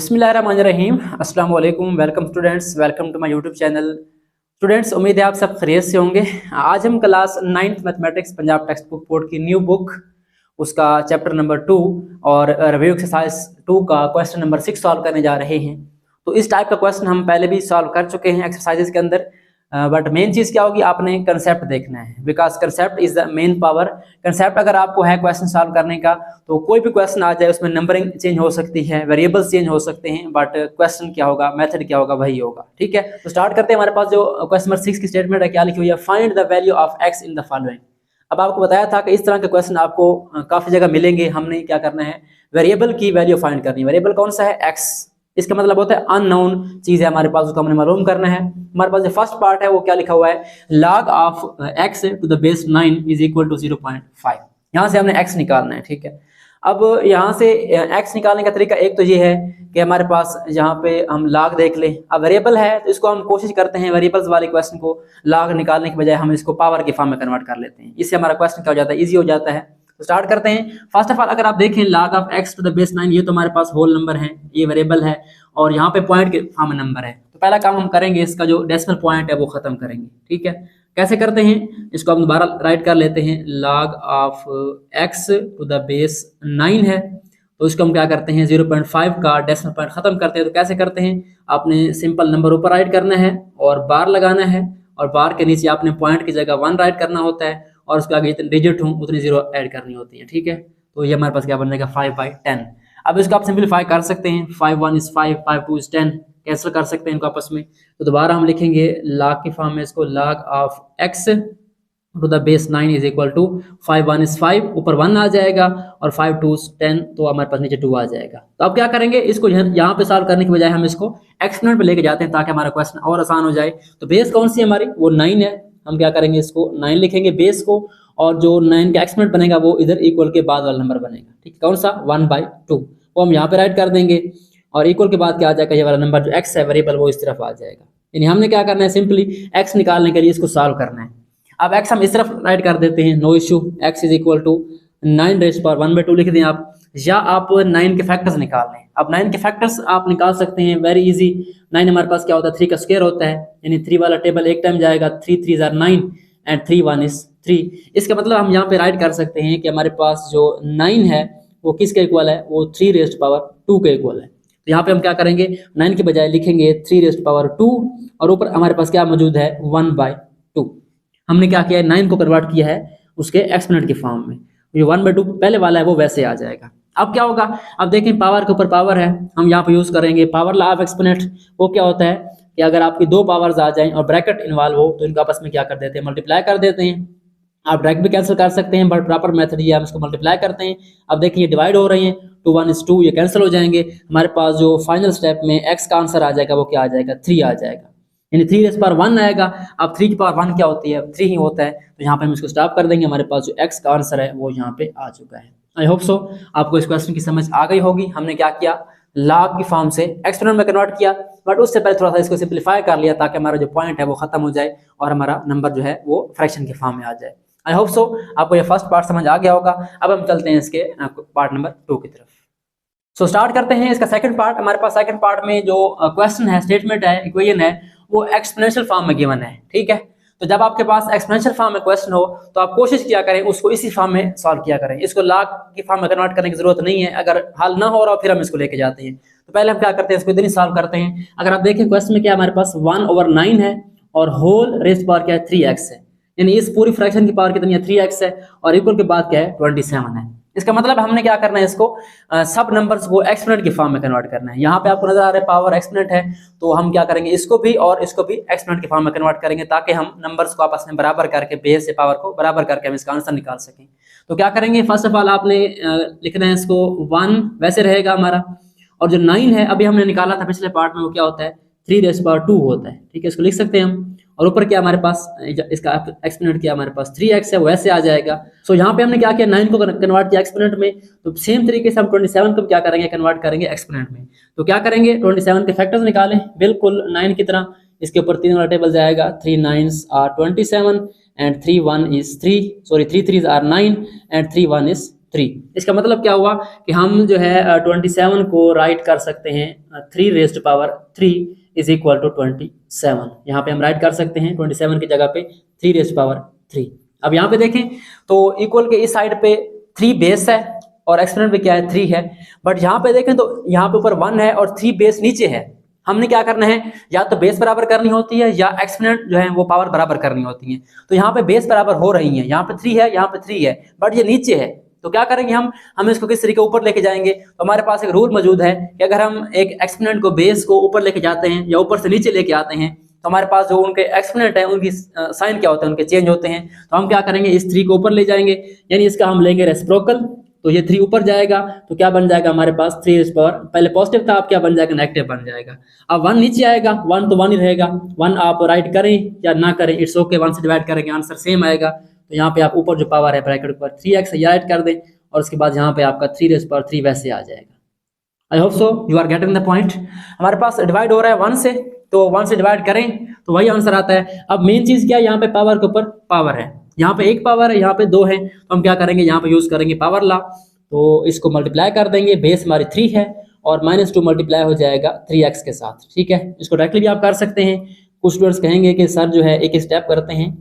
बिस्मिल्लाहिर्रहमानिर्रहीम। अस्सलाम वालेकुम। Welcome students, welcome to my YouTube channel. Students, उम्मीद है आप सब खैरियत से होंगे। आज हम class 9th mathematics Punjab text book board की न्यू बुक उसका चैप्टर नंबर 2 और रिव्यू एक्सरसाइज 2 का क्वेश्चन नंबर 6 सॉल्व करने जा रहे हैं। तो इस टाइप का क्वेश्चन हम पहले भी सॉल्व कर चुके हैं एक्सरसाइजेज के अंदर, बट मेन चीज़ क्या होगी, आपने कंसेप्ट देखना है, because concept is the main power. Concept अगर आपको है क्वेश्चन सॉल्व करने का, तो कोई भी क्वेश्चन आ जाए उसमें नंबरिंग चेंज हो सकती है, वेरिएबल्स चेंज हो सकते हैं, बट क्वेश्चन क्या होगा, मेथड क्या होगा, वही होगा। ठीक है, तो स्टार्ट करते हैं। हमारे पास जो क्वेश्चन नंबर 6 की स्टेटमेंट है, क्या लिखी हुई है, find the value of x in the following. अब आपको बताया था कि इस तरह के क्वेश्चन आपको काफी जगह मिलेंगे। हमने क्या करना है, वेरिएबल की वैल्यू फाइंड करनी है। वेरिएबल कौन सा है, एक्स। इसका मतलब होता है अननोन चीज है हमारे पास, उसको हमने मालूम करना है। हमारे पास जो फर्स्ट पार्ट है वो क्या लिखा हुआ है, log of x to the base 9 is equal to 0.5। यहाँ से हमने x निकालना है। ठीक है, अब यहाँ से x निकालने का तरीका एक तो ये है कि हमारे पास यहाँ पे हम log देख लें। अब वेरिएबल है तो इसको हम कोशिश करते हैं वेरिएबल्स वाले क्वेश्चन को log निकालने के बजाय हम इसको पावर के फॉर्म में कन्वर्ट कर लेते हैं। इससे हमारा क्वेश्चन क्या हो जाता है, ईजी हो जाता है। तो स्टार्ट करते हैं। फर्स्ट ऑफ ऑल अगर आप देखें log of x to the base 9, ये तो हमारे पास होल नंबर है, ये वेरिएबल है, और यहाँ पे पॉइंट के फॉर्म में नंबर है। तो पहला काम हम करेंगे, इसका जो डेसिमल पॉइंट है वो खत्म करेंगे। ठीक है, कैसे करते हैं, इसको हम दोबारा राइट कर लेते हैं। log of x to the base 9 है, तो इसको हम क्या करते हैं, 0.5 का डेसिमल पॉइंट खत्म करते हैं। तो कैसे करते हैं, आपने सिंपल नंबर ऊपर राइट करना है और बार लगाना है, और बार के नीचे आपने पॉइंट की जगह 1 राइट करना होता है, और उसके आगे जितने डिजिट हों उतनी 0 ऐड करनी होती है। ठीक है, तो ये हमारे पास क्या बन जाएगा, 5/10। अब इसको आप सिंपलीफाई कर सकते हैं, 5 1 is 5, 5 2 is 10, कैंसिल कर सकते हैं इनको आपस में। तो दोबारा हम लिखेंगे log की फॉर्म में इसको, log of x to the base 9 is equal to 5 1 is 5, ऊपर 1 आ जाएगा, और 5 2 is 10, तो हमारे पास नीचे 2 आ जाएगा। तो अब क्या करेंगे, इसको यहाँ पे सॉल्व करने के बजाय हम इसको एक्सपोनेंट पे लेके जाते हैं ताकि हमारा क्वेश्चन और आसान हो जाए। तो बेस कौन सी है हमारी, वो 9 है। हम क्या करेंगे, इसको 9 लिखेंगे बेस को, और जो 9 का एक्सपोनेंट बनेगा वो इधर इक्वल के बाद वाला नंबर बनेगा। ठीक है, कौन सा, 1/2, वो हम यहाँ पे राइट कर देंगे, और इक्वल के बाद क्या आ जाएगा, ये वाला नंबर जो x है वेरिएबल, वो इस तरफ आ जाएगा। यानी हमने क्या करना है, सिंपली x निकालने के लिए इसको सॉल्व करना है। अब x हम इस तरफ राइट कर देते हैं, no issue. x is equal to 9^1/2 लिख दें आप, या आप 9 के फैक्टर्स निकाल लें। अब 9 के फैक्टर्स आप निकाल सकते हैं, वेरी इजी। 9 हमारे पास क्या होता है, 3 का स्क्वायर होता है, यानी 3 वाला टेबल एक टाइम जाएगा, 3 3s are 9 एंड 3 1 is 3। इसका मतलब हम यहाँ पे राइट कर सकते हैं कि हमारे पास जो 9 है वो किसके इक्वल है, वो 3^2 के इक्वल है। तो यहाँ पे हम क्या करेंगे, 9 के बजाय लिखेंगे 3^2, और ऊपर हमारे पास क्या मौजूद है, 1/2। हमने क्या किया है, 9 को कन्वर्ट किया है उसके एक्सपोनेंट के फॉर्म में। जो 1/2 पहले वाला है वो वैसे आ जाएगा। अब क्या होगा, अब देखें पावर के ऊपर पावर है, हम यहाँ पे यूज करेंगे पावर लॉ ऑफ एक्सपोनेंट। वो क्या होता है कि अगर आपकी 2 पावर्स आ जाएं और ब्रैकेट इन्वॉल्व हो, तो इनको आपस में क्या कर देते हैं, मल्टीप्लाई कर देते हैं। आप डायरेक्ट भी कैंसिल कर सकते हैं, बट प्रॉपर मेथड ये हम इसको मल्टीप्लाई करते हैं। अब देखिए डिवाइड हो रही हैं, 2 1 is 2, ये कैंसिल हो जाएंगे। हमारे पास जो फाइनल स्टेप में x का आंसर आ जाएगा वो क्या आ जाएगा, 3 आ जाएगा, यानी 3^1 आएगा। अब 3^1 क्या होती है, 3 ही होता है। तो यहाँ पे हम इसको स्टॉप कर देंगे, हमारे पास जो x का आंसर है वो यहाँ पे आ चुका है। आई होप सो आपको इस क्वेश्चन की समझ आ गई होगी। हमने क्या किया, log की फॉर्म से एक्सपोनेंट में कन्वर्ट किया, बट उससे पहले थोड़ा सा इसको सिंप्लीफाई कर लिया ताकि हमारा जो पॉइंट है वो खत्म हो जाए और हमारा नंबर जो है वो फ्रैक्शन के फॉर्म में आ जाए। आई होप सो आपको ये फर्स्ट पार्ट समझ आ गया होगा। अब हम चलते हैं इसके पार्ट नंबर 2 की तरफ। सो स्टार्ट करते हैं इसका सेकंड पार्ट। हमारे पास सेकंड पार्ट में जो क्वेश्चन है, स्टेटमेंट है, इक्वेशन है, वो एक्सपोनेंशियल फॉर्म में गिवन है। ठीक है, तो जब आपके पास एक्सपोनेंशियल फॉर्म में क्वेश्चन हो तो आप कोशिश किया करें उसको इसी फॉर्म में सॉल्व किया करें। इसको log की फॉर्म में कन्वर्ट करने की जरूरत नहीं है। अगर हल ना हो रहा फिर हम इसको लेके जाते हैं। तो पहले हम क्या करते हैं, इसको इधर ही सॉल्व करते हैं। अगर आप देखें क्वेश्चन में क्या हमारे पास 1/9 है, और होल रेस्ट पावर क्या है, 3x है, यानी इस पूरी फ्रैक्शन की पावर कितनी है, 3x है, और इक्वल के बाद क्या है, 27 है। इसका मतलब हमने क्या करना है, इसको सब नंबर्स को एक्सपोनेंट के फॉर्म में कन्वर्ट करना है। यहाँ पे आपको नजर आ रहा है पावर एक्सपोनेंट है, तो हम क्या करेंगे, इसको भी और इसको भी एक्सपोनेंट के फॉर्म में कन्वर्ट करेंगे ताकि हम नंबर्स को आपस में बराबर करके, बेस से पावर को बराबर करके हम इसका आंसर निकाल सकें। तो क्या करेंगे, फर्स्ट ऑफ ऑल आपने लिखना है इसको 1 वैसे रहेगा हमारा, और जो 9 है अभी हमने निकाला था पिछले पार्ट में, वो क्या होता है, 3^2 होता है। ठीक है, इसको लिख सकते हैं हम, और ऊपर क्या हमारे पास, इसका एक्सपोनेंट किया हमारे पास 3x है, वो ऐसे आ जाएगा। सो यहाँ पे हमने क्या किया, 9 को कन्वर्ट किया एक्सपोनेंट में, तो सेम तरीके से हम 27 को क्या करेंगे, कन्वर्ट करेंगे एक्सपोनेंट में। तो क्या करेंगे, 27 के फैक्टर्स निकालें, बिल्कुल 9 की तरह। इसके ऊपर 3 वाला टेबल जाएगा, 3 9s are 27 and 3 1 is 3, sorry 3 3s are 9 and 3 1 is 3। इसका मतलब क्या हुआ कि हम जो है 27 को राइट कर सकते हैं 3 raised power 3 is equal to 27। यहाँ पे हम राइट कर सकते हैं 27 की जगह पे 3 रेज़्ड पावर 3। अब यहाँ पे देखें तो इक्वल के इस साइड पे 3 बेस है और एक्सपोनेंट पे क्या है 3 है, बट यहाँ पे देखें तो यहाँ पे ऊपर 1 है और 3 बेस नीचे है। हमने क्या करना है, या तो बेस बराबर करनी होती है या एक्सपोनेंट जो है वो पावर बराबर करनी होती है। तो यहाँ पे बेस बराबर हो रही है, यहाँ पे 3 है, यहाँ पे 3 है, बट ये नीचे है। तो क्या करेंगे हम इसको किस तरीके ऊपर लेके जाएंगे। तो हमारे पास एक रूल मौजूद है कि अगर हम एक एक्सपोनेंट को बेस को ऊपर लेके जाते हैं या ऊपर से नीचे लेके आते हैं तो हमारे पास जो उनके एक्सपोनेंट है उनकी साइन क्या होते हैं, उनके चेंज होते हैं। तो हम क्या करेंगे, इस 3 को ऊपर ले जाएंगे, यानी इसका हम लेंगे रेसिप्रोकल। तो ये 3 ऊपर जाएगा तो क्या बन जाएगा हमारे पास 3 रेज़ पावर, पहले पॉजिटिव था अब क्या बन जाएगा नेगेटिव बन जाएगा। अब 1 नीचे आएगा, 1 तो 1 ही रहेगा, 1 आप राइट करें या ना करें इट्स ओके, 1 से डिवाइड करेंगे आंसर सेम आएगा। तो यहाँ पे आप ऊपर जो पावर है ब्रैकेट पर 3x ये राइट कर दें और उसके बाद यहाँ पे आपका 3 रेज़ पावर 3 वैसे आ जाएगा। I hope so you are getting the point. हमारे पास डिवाइड हो रहा है 1 से, तो 1 से डिवाइड करें तो वही आंसर आता है। अब मेन चीज क्या है, यहाँ पे पावर के ऊपर पावर है, यहाँ पे एक पावर है, यहाँ पे 2 है, तो हम क्या करेंगे यहाँ पे यूज करेंगे पावर ला। तो इसको मल्टीप्लाई कर देंगे, बेस हमारी 3 है और -2 मल्टीप्लाई हो जाएगा 3x के साथ। ठीक है, इसको डायरेक्टली भी आप कर सकते हैं। कुछ स्टूडेंट्स कहेंगे कि सर जो है एक स्टेप करते हैं,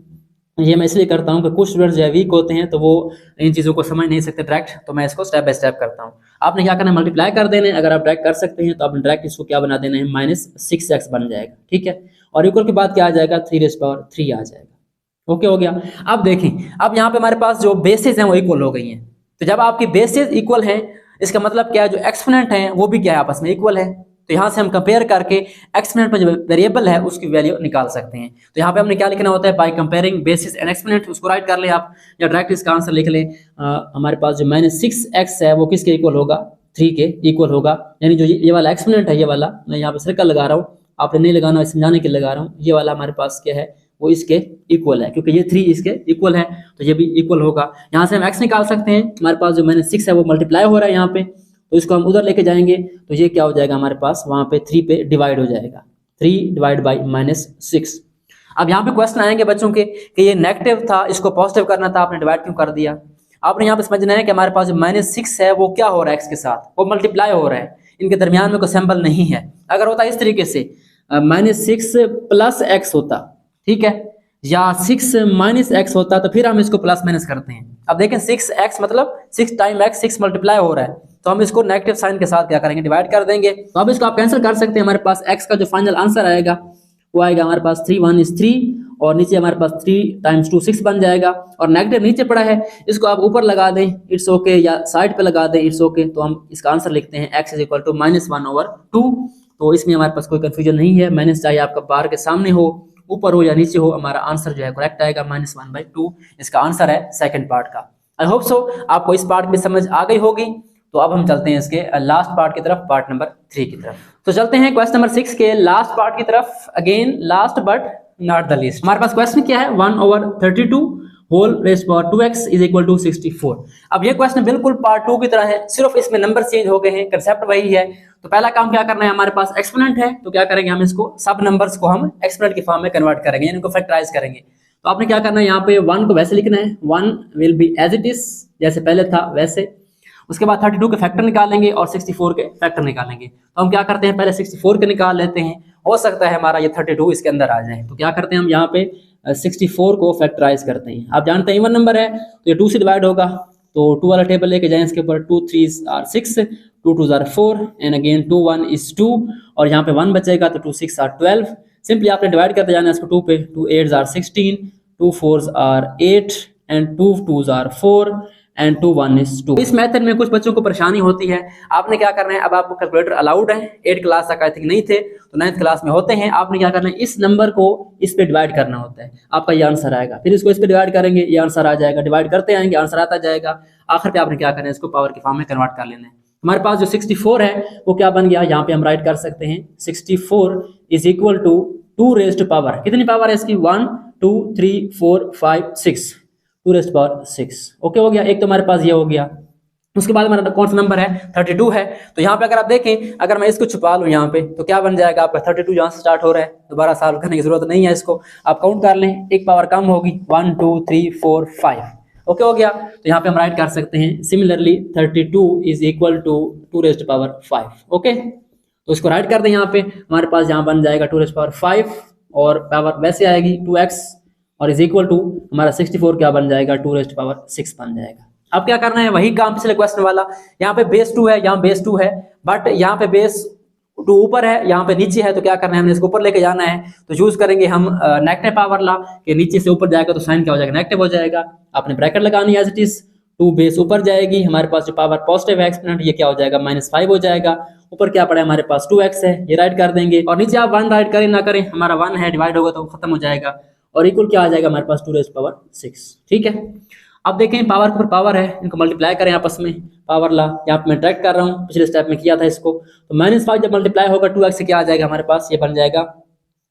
ये मैं इसलिए करता हूँ कि कुछ स्टूडेंट्स जो है वीक होते हैं तो वो इन चीज़ों को समझ नहीं सकते डायरेक्ट, तो मैं इसको स्टेप बाय स्टेप करता हूँ। आपने क्या करना है, मल्टीप्लाई कर देना है। अगर आप डायरेक्ट कर सकते हैं तो आपने डायरेक्ट इसको क्या बना देना है, -6x बन जाएगा। ठीक है, और इक्वल के बाद क्या आ जाएगा 3 रेज़ पावर 3 आ जाएगा। ओके हो गया। अब देखें, अब यहाँ पे हमारे पास जो बेसिस हैं वो इक्वल हो गई हैं। तो जब आपकी बेसिस इक्वल है इसका मतलब क्या है, जो एक्सपोनेंट है वो भी क्या है आपस में इक्वल है। तो यहाँ से हम कंपेयर करके एक्सपोनेंट पर जो वेरिएबल है उसकी वैल्यू निकाल सकते हैं। तो यहाँ पे हमने क्या लिखना होता है, by comparing basis and exponent, उसको राइट कर लें आप या डायरेक्ट इसका आंसर लिख लें। हमारे पास जो -6x है वो किसके इक्वल होगा, 3 के इक्वल होगा। यानी जो ये वाला एक्सपोनेंट है, ये वाला मैं यहाँ पे सर्कल लगा रहा हूँ, आपने नहीं लगाना, समझाने के लिए लगा रहा हूँ। ये वाला हमारे पास क्या है, वो इसके इक्वल है, क्योंकि ये 3 इसके इक्वल है तो ये भी इक्वल होगा। यहाँ से हम x निकाल सकते हैं। हमारे पास जो -6 है वो मल्टीप्लाई हो रहा है यहाँ पे, तो इसको हम उधर लेके जाएंगे तो ये क्या हो जाएगा हमारे पास, वहाँ पे 3 पे डिवाइड हो जाएगा, 3 डिवाइड बाई -6। अब यहाँ पे क्वेश्चन आएंगे बच्चों के कि ये नेगेटिव था, इसको पॉजिटिव करना था, आपने डिवाइड क्यों कर दिया। आपने यहाँ पे समझना है कि हमारे पास जो -6 है वो क्या हो रहा है, x के साथ वो मल्टीप्लाई हो रहा है, इनके दरमियान में कोई सिंबल नहीं है। अगर होता इस तरीके से -6 प्लस x होता, ठीक है, या 6 -x होता तो फिर हम इसको प्लस माइनस करते हैं। अब देखें 6x मतलब 6 टाइम x, 6 मल्टीप्लाई हो रहा है, तो हम इसको नेगेटिव साइन के साथ क्या करेंगे, डिवाइड कर देंगे। तो अब इसको आप कैंसिल कर सकते हैं। हमारे पास x का जो फाइनल आंसर आएगा वो आएगा हमारे पास 3 1 is 3 और नीचे हमारे पास 3 टाइम्स 2 6 बन जाएगा, और नेगेटिव नीचे पड़ा है, इसको आप ऊपर लगा दें इट्स ओके, या साइड पे लगा दें इट्स ओके। तो हम इसका आंसर लिखते हैं x इज इक्वल टू -1/2। तो इसमें हमारे पास कोई कंफ्यूजन नहीं है, माइनस चाहे आपका बार के सामने हो, ऊपर हो या नीचे हो, हमारा आंसर जो है करेक्ट आएगा, -1/2 इसका आंसर है सेकंड पार्ट का। आई होप सो आपको इस पार्ट में समझ आ गई होगी। तो अब हम चलते हैं इसके लास्ट पार्ट की तरफ, पार्ट नंबर 3 की तरफ। तो चलते हैं क्वेश्चन नंबर 6 के लास्ट पार्ट की तरफ। Again last but not the least. हमारे पास क्वेश्चन क्या है, 1/32 whole raised power 2x is equal to 64। अब ये क्वेश्चन बिल्कुल पार्ट 2 की तरह है, सिर्फ इसमें नंबर चेंज हो गए हैं, कंसेप्ट वही है। तो पहला काम क्या करना है, हमारे पास एक्सपोनेंट है तो क्या करेंगे, हम इसको सब नंबर्स को हम एक्सपोनेंट की फॉर्म में कन्वर्ट करेंगे, यानी इनको फैक्टराइज करेंगे। तो आपने क्या करना है, यहाँ पे 1 को वैसे लिखना है, 1 will be as it is, जैसे पहले था वैसे। उसके बाद 32 के फैक्टर निकालेंगे और 64 के फैक्टर निकालेंगे। तो हम क्या करते हैं, पहले 64 के निकाल लेते हैं, हो सकता है हमारा ये 32 इसके अंदर आ जाए। तो क्या करते हैं हम यहाँ पे 64 को फैक्टराइज करते हैं। आप जानते हैं इवन नंबर है तो ये 2 से डिवाइड होगा, तो 2 वाला टेबल लेके जाएं, इसके ऊपर 2 3s are 6, 2 2s are 4 and again 2 1 is 2, और यहाँ पे 1 बचेगा तो 2 6 are 12। सिंपली आपने डिवाइड करते जाना है इसको 2 पे, 2 8s are 16, 2 4s are 8 and 2 2s are 4 and 2 1 is 2। इस मेथड में कुछ बच्चों को परेशानी होती है। आपने क्या करना है, अब आपको कैलकुलेटर अलाउड है, 8 क्लास तक आई थिंक नहीं थे, तो 9th क्लास में होते हैं। आपने क्या करना है, इस नंबर को इस पे डिवाइड करना होता है, आपका ये आंसर आएगा। फिर इसको इस पे डिवाइड करेंगे, ये आंसर आ जाएगा, डिवाइड करते आएंगे, आंसर आता जाएगा। आखिर पे आपने क्या करना है, इसको पावर की फॉर्म में कन्वर्ट कर लेना है। हमारे पास जो 64 है वो क्या बन गया, यहाँ पे हम राइट कर सकते हैं 64 is equal to 2 raised power, कितनी पावर है इसकी, 1 2 3 4 5 6, 2 रेज़्ड पावर 6। ओके हो गया, एक तो हमारे पास ये हो गया। उसके बाद हमारा कौन सा नंबर है, 32 है। तो यहाँ पे अगर आप देखें, अगर मैं इसको छुपा लूँ यहाँ पे तो क्या बन जाएगा आपका, 32 यहाँ से स्टार्ट हो रहा है, दोबारा सॉल्व करने की जरूरत नहीं है, इसको आप काउंट कर लें, एक पावर कम होगी, 1 2 3 4 5। ओके हो गया, तो यहाँ पे हम राइट कर सकते हैं similarly 32 is equal to 2 raised power 5। Okay, तो इसको राइट कर दें, यहाँ पे हमारे पास यहाँ बन जाएगा 2 रेज़्ड पावर 5 और पावर वैसे आएगी 2x और इज इक्वल टू हमारा 64 क्या बन जाएगा 2 रेज़्ड पावर 6 बन जाएगा। अब क्या करना है, वही काम पिछले क्वेश्चन वाला, यहाँ पे बेस 2 है, यहाँ बेस 2 है, बट यहाँ पे बेस 2 ऊपर है, यहाँ पे नीचे है, तो क्या करना है, हमने इसको ऊपर लेके जाना है, तो चूज करेंगे हम नेगेटिव पावर ला कि नीचे से ऊपर जाएगा तो साइन क्या हो जाएगा, नेगेटिव हो जाएगा। आपने ब्रैकेट लगानी है एज इट इज, 2 बेस ऊपर जाएगी, हमारे पास जो पावर पॉजिटिव है एक्सपोनेंट ये क्या हो जाएगा -5 हो जाएगा, ऊपर क्या पड़ा है हमारे पास 2x है, ये राइट कर देंगे, और नीचे आप 1 राइट करें ना करें, हमारा 1 है, डिवाइड होगा तो खत्म हो जाएगा, और इक्वल क्या आ जाएगा हमारे पास 2 रेज़्ड पावर 6। ठीक है, अब देखें पावर के ऊपर पावर है, इनको मल्टीप्लाई करें आपस में, पावर ला यहाँ पे मैं डायरेक्ट कर रहा हूँ, पिछले स्टेप में किया था इसको, तो -5 जब मल्टीप्लाई होगा 2x से क्या आ जाएगा हमारे पास, ये बन जाएगा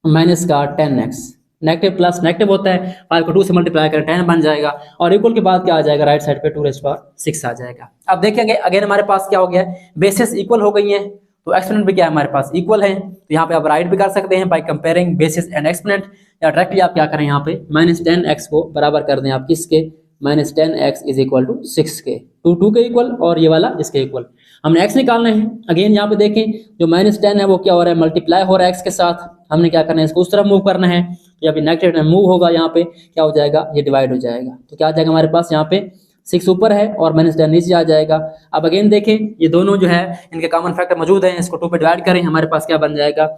माइनस का 10x, नेगेटिव प्लस नेगेटिव होता है, 5 को 2 से मल्टीप्लाई करें 10 बन जाएगा, और इक्वल के बाद क्या आ जाएगा राइट साइड पे 2 रेज़्ड पावर 6 आ जाएगा। अब देखेंगे अगेन हमारे पास क्या हो गया है, बेसिस इक्वल हो गई है, तो एक्सपोनेंट भी क्या है हमारे पास इक्वल है, तो यहाँ पे आप राइट भी कर सकते हैं by comparing basis and exponent, या डायरेक्टली आप क्या करें यहाँ पे -10x को बराबर कर दें आप किसके, -10x इज इक्वल टू 6 के, 2 के इक्वल और ये वाला इसके इक्वल। हमने x निकालना है, अगेन यहाँ पे देखें जो -10 है वो क्या हो रहा है, मल्टीप्लाई हो रहा है x के साथ, हमने क्या करना है इसको उस तरफ मूव करना है, तो जब नेगेटिव में मूव होगा यहाँ पे क्या हो जाएगा, ये डिवाइड हो जाएगा, तो क्या आ जाएगा हमारे पास यहाँ पे 6 ऊपर है और -10 नीचे आ जाएगा। अब अगेन देखें ये दोनों जो है इनके कॉमन फैक्टर मौजूद हैं, इसको 2 पे डिवाइड करें, हमारे पास क्या बन जाएगा,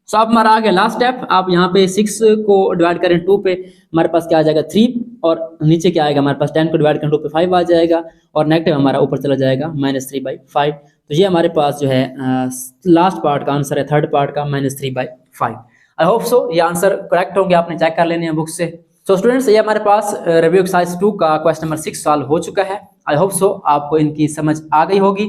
सो अब हमारा आ गया लास्ट स्टेप, आप यहाँ पे 6 को डिवाइड करें 2 पे, हमारे पास क्या आ जाएगा 3, और नीचे क्या आएगा हमारे पास 10 को डिवाइड करें 2 पे 5 आ जाएगा, और नेगेटिव हमारा ऊपर चला जाएगा -3/5। तो ये हमारे पास जो है लास्ट पार्ट का आंसर है, थर्ड पार्ट का -3/5। आई होप सो ये आंसर करेक्ट होंगे, आपने चेक कर लेने हैं बुक से। सो स्टूडेंट्स ये हमारे पास रिव्यू एक्सरसाइज 2 का क्वेश्चन नंबर 6 सॉल्व हो चुका है। आई होप सो आपको इनकी समझ आ गई होगी।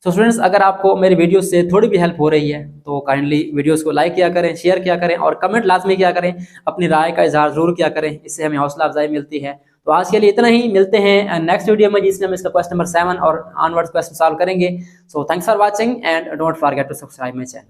सो स्टूडेंट्स अगर आपको मेरी वीडियो से थोड़ी भी हेल्प हो रही है तो काइंडली वीडियोस को लाइक किया करें, शेयर किया करें, और कमेंट लाजमी किया करें, अपनी राय का इजहार जरूर किया करें, इससे हमें हौसला अफजाई मिलती है। तो आज के लिए इतना ही, मिलते हैं नेक्स्ट वीडियो में जिसमें हम इसका क्वेश्चन नंबर 7 और ऑनवर्ड्स क्वेश्चन सॉल्व करेंगे। So thanks for watching and don't forget to subscribe my channel.